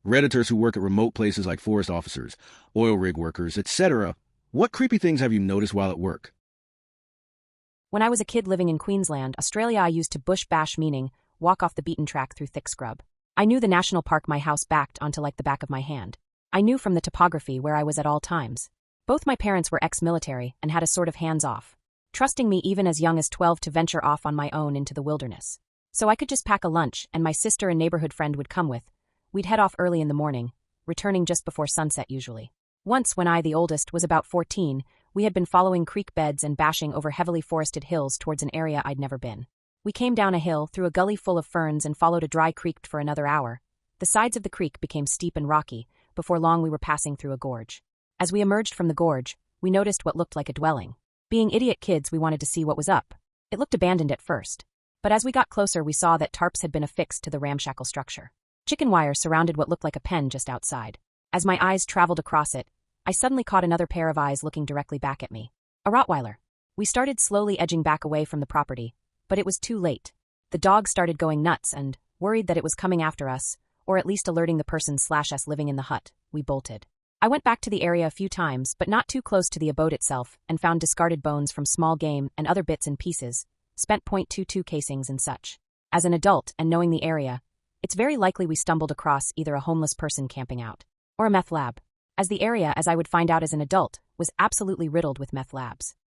Redditors who work at remote places like forest officers, oil rig workers, etc. What creepy things have you noticed while at work? When I was a kid living in Queensland, Australia, I used to bush bash, meaning walk off the beaten track through thick scrub. I knew the national park my house backed onto like the back of my hand. I knew from the topography where I was at all times. Both my parents were ex-military and had a sort of hands-off, trusting me even as young as 12 to venture off on my own into the wilderness. So I could just pack a lunch, and my sister and neighborhood friend would come with. We'd head off early in the morning, returning just before sunset usually. Once, when I, the oldest, was about 14, we had been following creek beds and bashing over heavily forested hills towards an area I'd never been. We came down a hill, through a gully full of ferns, and followed a dry creek for another hour. The sides of the creek became steep and rocky. Before long we were passing through a gorge. As we emerged from the gorge, we noticed what looked like a dwelling. Being idiot kids, we wanted to see what was up. It looked abandoned at first. But as we got closer, we saw that tarps had been affixed to the ramshackle structure. Chicken wire surrounded what looked like a pen just outside. As my eyes traveled across it, I suddenly caught another pair of eyes looking directly back at me. A Rottweiler. We started slowly edging back away from the property, but it was too late. The dog started going nuts and, worried that it was coming after us, or at least alerting the person/us living in the hut, we bolted. I went back to the area a few times, but not too close to the abode itself, and found discarded bones from small game and other bits and pieces, spent .22 casings and such. As an adult and knowing the area, it's very likely we stumbled across either a homeless person camping out, or a meth lab, as the area, as I would find out as an adult, was absolutely riddled with meth labs.